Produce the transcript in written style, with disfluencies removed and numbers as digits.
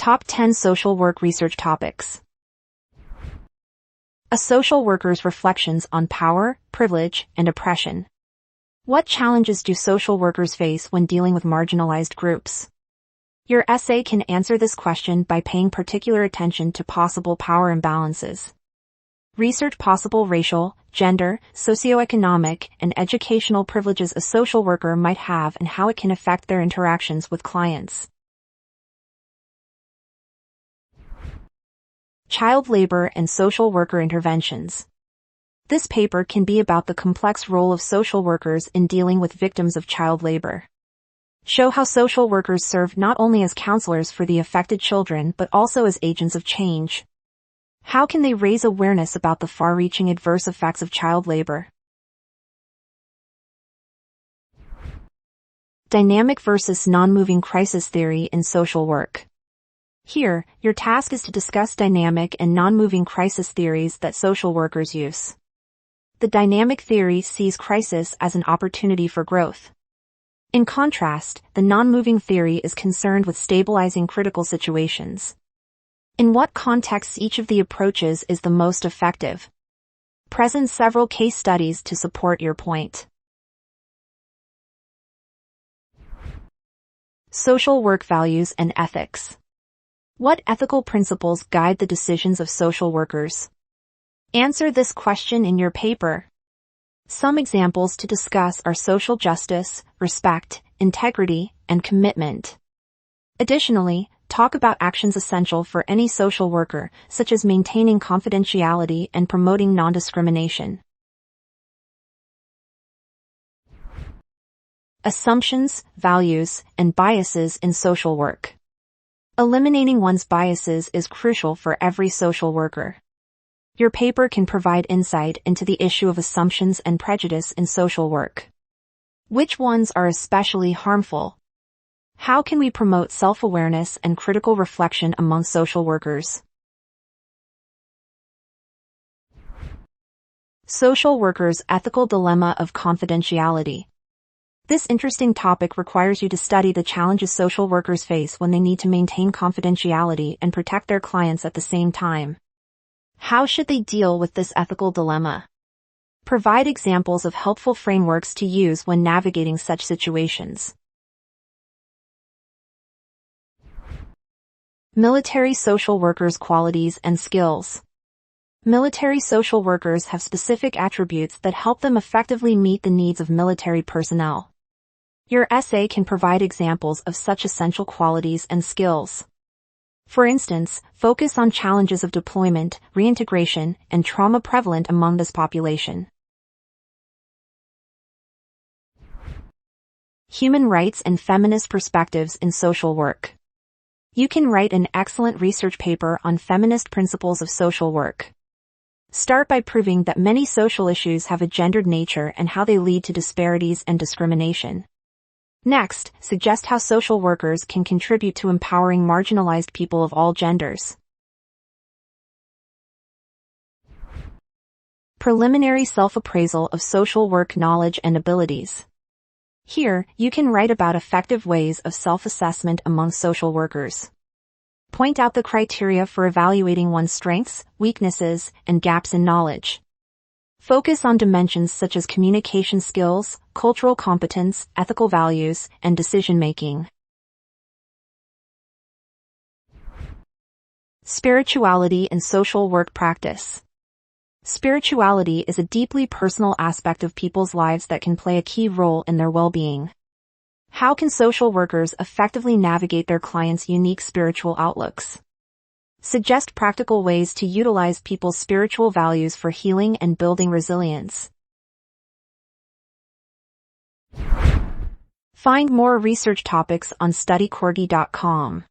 Top 10 Social Work Research Topics. A social worker's reflections on power, privilege, and oppression. What challenges do social workers face when dealing with marginalized groups? Your essay can answer this question by paying particular attention to possible power imbalances. Research possible racial, gender, socioeconomic, and educational privileges a social worker might have and how it can affect their interactions with clients. Child labor and social worker interventions. This paper can be about the complex role of social workers in dealing with victims of child labor. Show how social workers serve not only as counselors for the affected children but also as agents of change. How can they raise awareness about the far-reaching adverse effects of child labor? Dynamic versus non-moving crisis theory in social work. Here, your task is to discuss dynamic and non-moving crisis theories that social workers use. The dynamic theory sees crisis as an opportunity for growth. In contrast, the non-moving theory is concerned with stabilizing critical situations. In what contexts each of the approaches is the most effective? Present several case studies to support your point. Social work values and ethics. What ethical principles guide the decisions of social workers? Answer this question in your paper. Some examples to discuss are social justice, respect, integrity, and commitment. Additionally, talk about actions essential for any social worker, such as maintaining confidentiality and promoting non-discrimination. Assumptions, values, and biases in social work. Eliminating one's biases is crucial for every social worker. Your paper can provide insight into the issue of assumptions and prejudice in social work. Which ones are especially harmful? How can we promote self-awareness and critical reflection among social workers? Social workers' ethical dilemma of confidentiality. This interesting topic requires you to study the challenges social workers face when they need to maintain confidentiality and protect their clients at the same time. How should they deal with this ethical dilemma? Provide examples of helpful frameworks to use when navigating such situations. Military social workers' qualities and skills. Military social workers have specific attributes that help them effectively meet the needs of military personnel. Your essay can provide examples of such essential qualities and skills. For instance, focus on challenges of deployment, reintegration, and trauma prevalent among this population. Human rights and feminist perspectives in social work. You can write an excellent research paper on feminist principles of social work. Start by proving that many social issues have a gendered nature and how they lead to disparities and discrimination. Next, suggest how social workers can contribute to empowering marginalized people of all genders. Preliminary self-appraisal of social work knowledge and abilities. Here, you can write about effective ways of self-assessment among social workers. Point out the criteria for evaluating one's strengths, weaknesses, and gaps in knowledge. Focus on dimensions such as communication skills, cultural competence, ethical values, and decision-making. Spirituality and social work practice. Spirituality is a deeply personal aspect of people's lives that can play a key role in their well-being. How can social workers effectively navigate their clients' unique spiritual outlooks? Suggest practical ways to utilize people's spiritual values for healing and building resilience. Find more research topics on studycorgi.com.